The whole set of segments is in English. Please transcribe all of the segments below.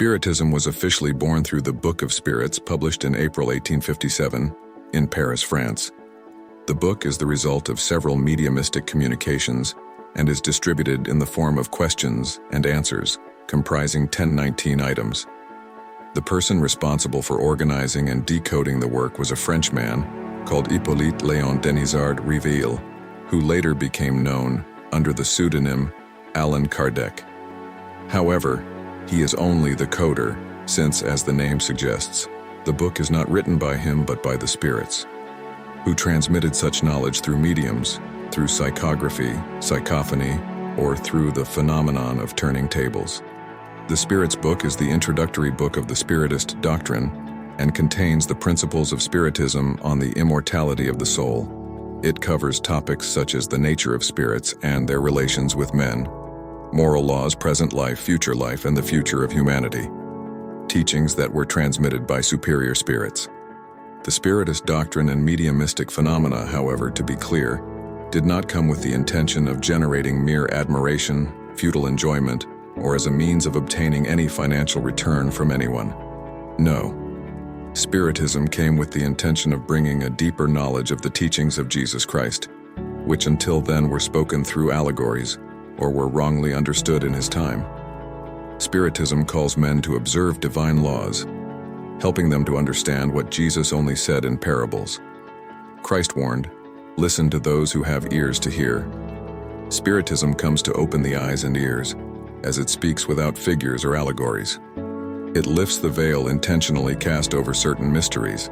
Spiritism was officially born through the Book of Spirits, published in April 1857 in Paris, France. The book is the result of several mediumistic communications and is distributed in the form of questions and answers, comprising 1019 items. The person responsible for organizing and decoding the work was a Frenchman called Hippolyte Léon Denisard Riveil, who later became known under the pseudonym Allan Kardec. However, he is only the coder, since, as the name suggests, the book is not written by him but by the spirits, who transmitted such knowledge through mediums, through psychography, psychophony, or through the phenomenon of turning tables. The Spirits book is the introductory book of the Spiritist Doctrine and contains the principles of Spiritism on the immortality of the soul. It covers topics such as the nature of spirits and their relations with men, moral laws, present life, and the future of humanity. Teachings that were transmitted by superior spirits. The Spiritist doctrine and mediumistic phenomena, however, to be clear, did not come with the intention of generating mere admiration, futile enjoyment, or as a means of obtaining any financial return from anyone. No. Spiritism came with the intention of bringing a deeper knowledge of the teachings of Jesus Christ, which until then were spoken through allegories, or were wrongly understood in his time. Spiritism calls men to observe divine laws, helping them to understand what Jesus only said in parables. Christ warned, "Listen to those who have ears to hear." Spiritism comes to open the eyes and ears, as it speaks without figures or allegories. It lifts the veil intentionally cast over certain mysteries.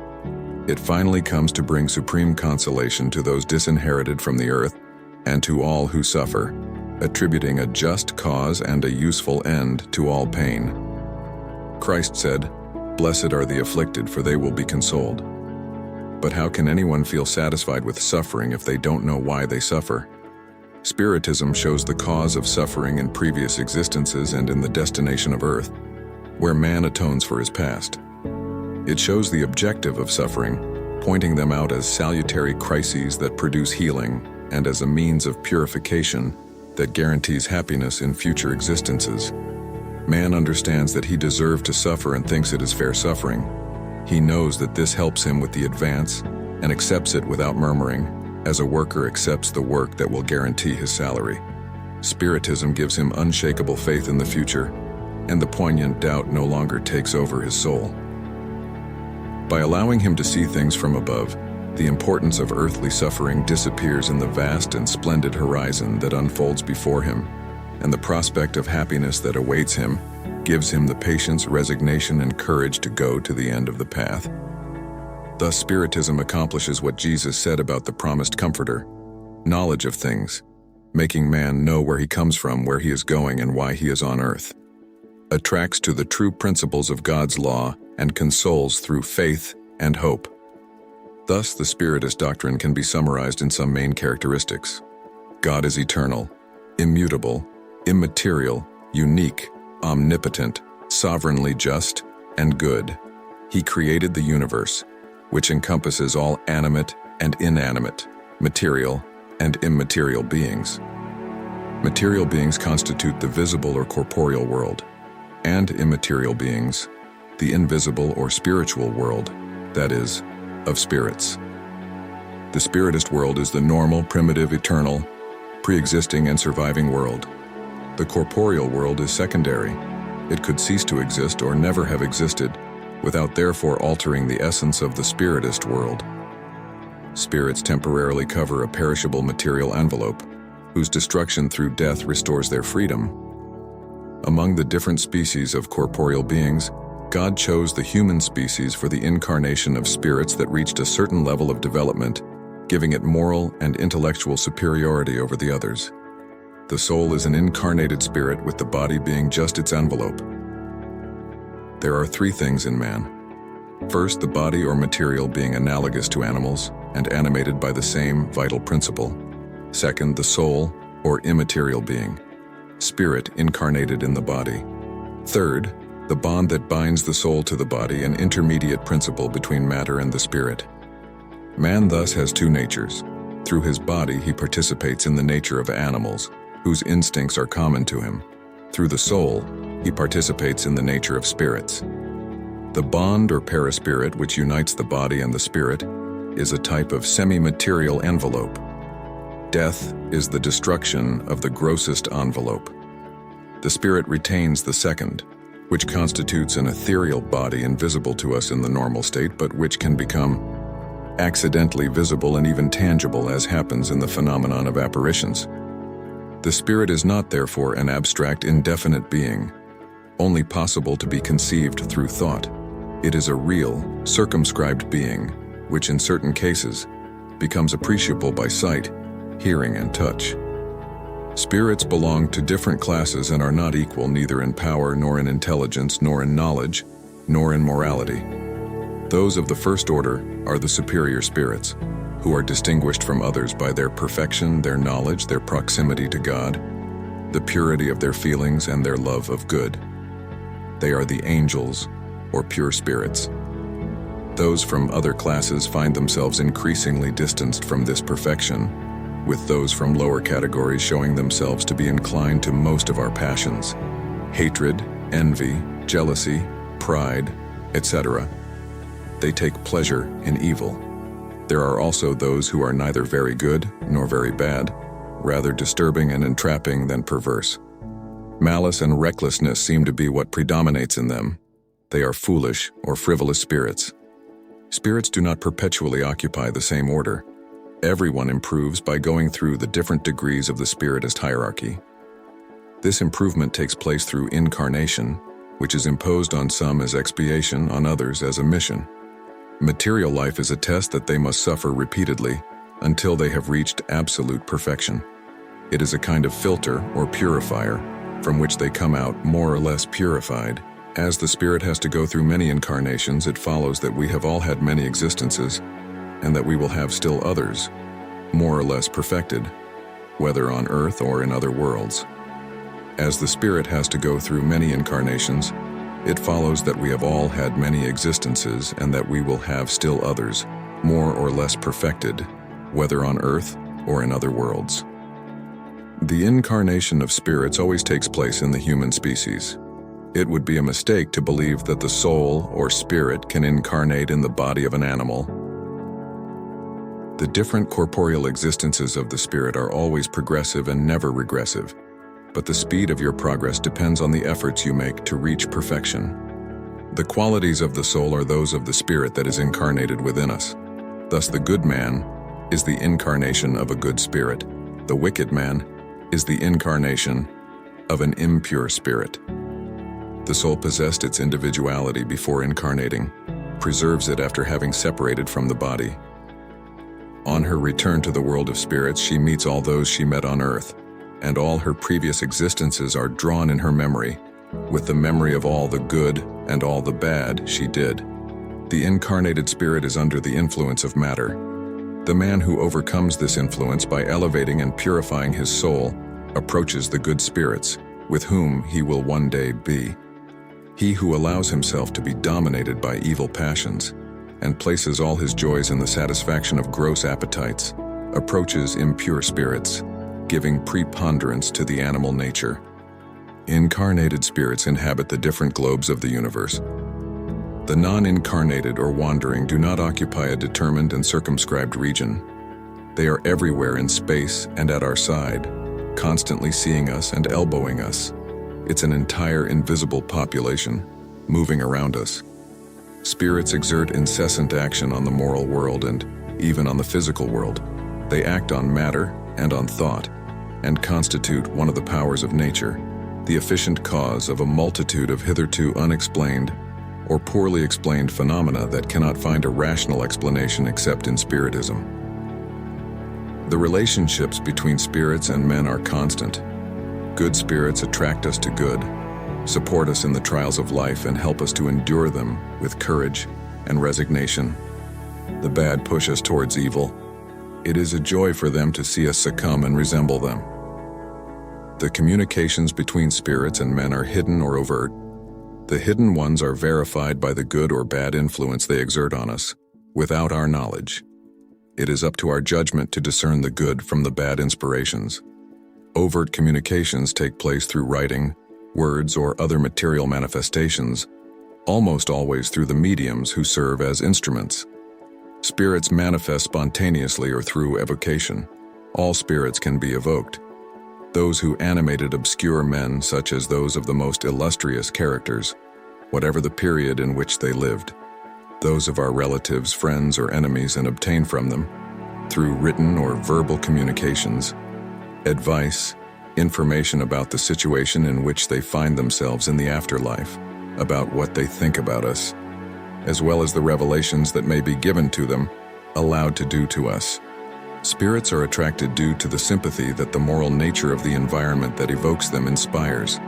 It finally comes to bring supreme consolation to those disinherited from the earth and to all who suffer, attributing a just cause and a useful end to all pain. Christ said, "Blessed are the afflicted, for they will be consoled." But how can anyone feel satisfied with suffering if they don't know why they suffer? Spiritism shows the cause of suffering in previous existences and in the destination of earth, where man atones for his past. It shows the objective of suffering, pointing them out as salutary crises that produce healing and as a means of purification that guarantees happiness in future existences. Man understands that he deserved to suffer and thinks it is fair suffering. He knows that this helps him with the advance and accepts it without murmuring, as a worker accepts the work that will guarantee his salary. Spiritism gives him unshakable faith in the future, and the poignant doubt no longer takes over his soul. By allowing him to see things from above, the importance of earthly suffering disappears in the vast and splendid horizon that unfolds before him, and the prospect of happiness that awaits him gives him the patience, resignation, and courage to go to the end of the path. Thus, Spiritism accomplishes what Jesus said about the promised Comforter: knowledge of things, making man know where he comes from, where he is going, and why he is on earth. Attracts to the true principles of God's law and consoles through faith and hope. Thus, the Spiritist doctrine can be summarized in some main characteristics. God is eternal, immutable, immaterial, unique, omnipotent, sovereignly just, and good. He created the universe, which encompasses all animate and inanimate, material and immaterial beings. Material beings constitute the visible or corporeal world, and immaterial beings, the invisible or spiritual world, that is, of spirits. The Spiritist world is the normal, primitive, eternal, pre-existing and surviving world. The corporeal world is secondary. It could cease to exist or never have existed, without therefore altering the essence of the Spiritist world. Spirits temporarily cover a perishable material envelope, whose destruction through death restores their freedom. Among the different species of corporeal beings, God chose the human species for the incarnation of spirits that reached a certain level of development, giving it moral and intellectual superiority over the others. The soul is an incarnated spirit, with the body being just its envelope. There are three things in man. First, the body or material being analogous to animals and animated by the same vital principle. Second, the soul or immaterial being, spirit incarnated in the body. Third, the bond that binds the soul to the body, an intermediate principle between matter and the spirit. Man thus has two natures. Through his body, he participates in the nature of animals, whose instincts are common to him. Through the soul, he participates in the nature of spirits. The bond or perispirit which unites the body and the spirit is a type of semi-material envelope. Death is the destruction of the grossest envelope. The spirit retains the second, which constitutes an ethereal body invisible to us in the normal state, but which can become accidentally visible and even tangible, as happens in the phenomenon of apparitions. The spirit is not, therefore, an abstract, indefinite being, only possible to be conceived through thought. It is a real, circumscribed being, which in certain cases becomes appreciable by sight, hearing, and touch. Spirits belong to different classes and are not equal neither in power nor in intelligence nor in knowledge nor in morality. Those of the first order are the superior spirits, who are distinguished from others by their perfection, their knowledge, their proximity to God, the purity of their feelings, and their love of good. They are the angels, or pure spirits. Those from other classes find themselves increasingly distanced from this perfection, with those from lower categories showing themselves to be inclined to most of our passions: hatred, envy, jealousy, pride, etc. They take pleasure in evil. There are also those who are neither very good nor very bad, rather disturbing and entrapping than perverse. Malice and recklessness seem to be what predominates in them. They are foolish or frivolous spirits. Spirits do not perpetually occupy the same order. Everyone improves by going through the different degrees of the Spiritist hierarchy. This improvement takes place through incarnation, which is imposed on some as expiation, on others as a mission. Material life is a test that they must suffer repeatedly until they have reached absolute perfection. It is a kind of filter or purifier from which they come out more or less purified. As the spirit has to go through many incarnations, it follows that we have all had many existences, and that we will have still others, more or less perfected, whether on earth or in other worlds. As the spirit has to go through many incarnations, it follows that we have all had many existences and that we will have still others, more or less perfected, whether on earth or in other worlds. The incarnation of spirits always takes place in the human species. It would be a mistake to believe that the soul or spirit can incarnate in the body of an animal. The different corporeal existences of the spirit are always progressive and never regressive, but the speed of your progress depends on the efforts you make to reach perfection. The qualities of the soul are those of the spirit that is incarnated within us. Thus, the good man is the incarnation of a good spirit. The wicked man is the incarnation of an impure spirit. The soul possessed its individuality before incarnating, preserves it after having separated from the body. On her return to the world of spirits, she meets all those she met on earth, and all her previous existences are drawn in her memory, with the memory of all the good and all the bad she did. The incarnated spirit is under the influence of matter. The man who overcomes this influence by elevating and purifying his soul approaches the good spirits, with whom he will one day be. He who allows himself to be dominated by evil passions and places all his joys in the satisfaction of gross appetites approaches impure spirits, giving preponderance to the animal nature. Incarnated spirits inhabit the different globes of the universe. The non-incarnated or wandering do not occupy a determined and circumscribed region. They are everywhere in space and at our side, constantly seeing us and elbowing us. It's an entire invisible population, moving around us. Spirits exert incessant action on the moral world and even on the physical world. They act on matter and on thought, and constitute one of the powers of nature, the efficient cause of a multitude of hitherto unexplained or poorly explained phenomena that cannot find a rational explanation except in Spiritism. The relationships between spirits and men are constant. Good spirits attract us to good, support us in the trials of life, and help us to endure them with courage and resignation. The bad push us towards evil. It is a joy for them to see us succumb and resemble them. The communications between spirits and men are hidden or overt. The hidden ones are verified by the good or bad influence they exert on us, without our knowledge. It is up to our judgment to discern the good from the bad inspirations. Overt communications take place through writing, words, or other material manifestations, almost always through the mediums who serve as instruments. Spirits manifest spontaneously or through evocation. All spirits can be evoked. Those who animated obscure men, such as those of the most illustrious characters, whatever the period in which they lived. Those of our relatives, friends, or enemies, and obtain from them, through written or verbal communications, advice, information about the situation in which they find themselves in the afterlife, about what they think about us, as well as the revelations that may be given to them, allowed to do to us. Spirits are attracted due to the sympathy that the moral nature of the environment that evokes them inspires.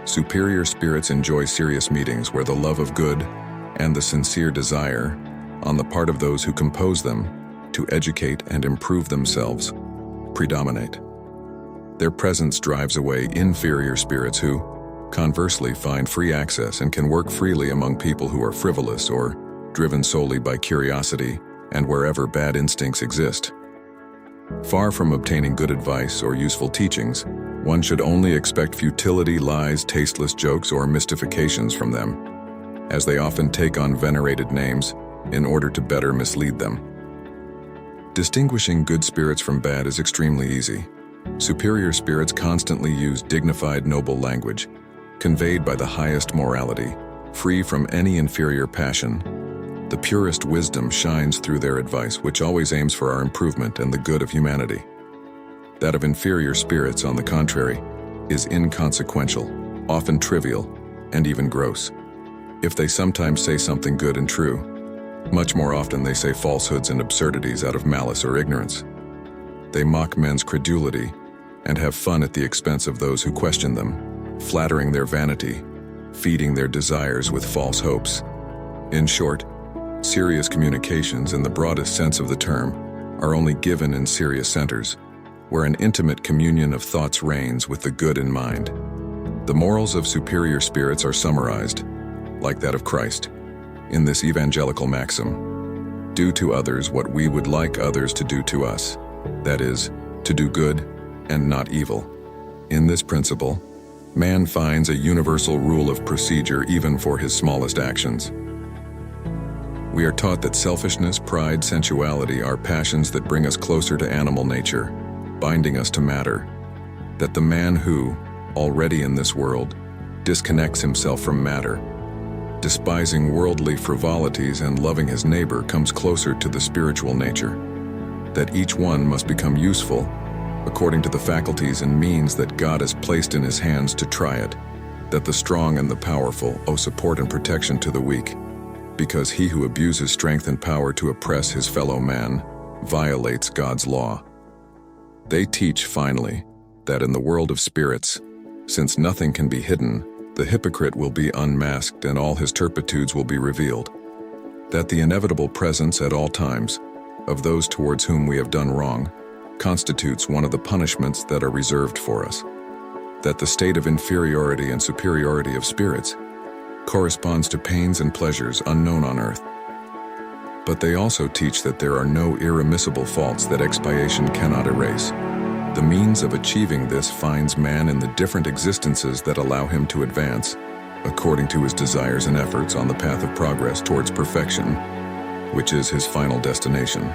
Superior spirits enjoy serious meetings where the love of good and the sincere desire, on the part of those who compose them, to educate and improve themselves, predominate. Their presence drives away inferior spirits who, conversely, find free access and can work freely among people who are frivolous or driven solely by curiosity and wherever bad instincts exist. Far from obtaining good advice or useful teachings, one should only expect futility, lies, tasteless jokes, or mystifications from them, as they often take on venerated names in order to better mislead them. Distinguishing good spirits from bad is extremely easy. Superior spirits constantly use dignified, noble language, conveyed by the highest morality, free from any inferior passion. The purest wisdom shines through their advice, which always aims for our improvement and the good of humanity. That of inferior spirits, on the contrary, is inconsequential, often trivial, and even gross. If they sometimes say something good and true, much more often they say falsehoods and absurdities out of malice or ignorance. They mock men's credulity and have fun at the expense of those who question them, flattering their vanity, feeding their desires with false hopes. In short, serious communications, in the broadest sense of the term, are only given in serious centers, where an intimate communion of thoughts reigns with the good in mind. The morals of superior spirits are summarized, like that of Christ, in this evangelical maxim: do to others what we would like others to do to us, that is, to do good and not evil. In this principle, man finds a universal rule of procedure even for his smallest actions. We are taught that selfishness, pride, sensuality are passions that bring us closer to animal nature, binding us to matter. That the man who, already in this world, disconnects himself from matter, despising worldly frivolities and loving his neighbor, comes closer to the spiritual nature. That each one must become useful, according to the faculties and means that God has placed in his hands to try it. That the strong and the powerful owe support and protection to the weak, because he who abuses strength and power to oppress his fellow man violates God's law. They teach, finally, that in the world of spirits, since nothing can be hidden, the hypocrite will be unmasked and all his turpitudes will be revealed. That the inevitable presence at all times of those towards whom we have done wrong constitutes one of the punishments that are reserved for us. That the state of inferiority and superiority of spirits corresponds to pains and pleasures unknown on earth. But they also teach that there are no irremissible faults that expiation cannot erase. The means of achieving this finds man in the different existences that allow him to advance, according to his desires and efforts, on the path of progress towards perfection, which is his final destination.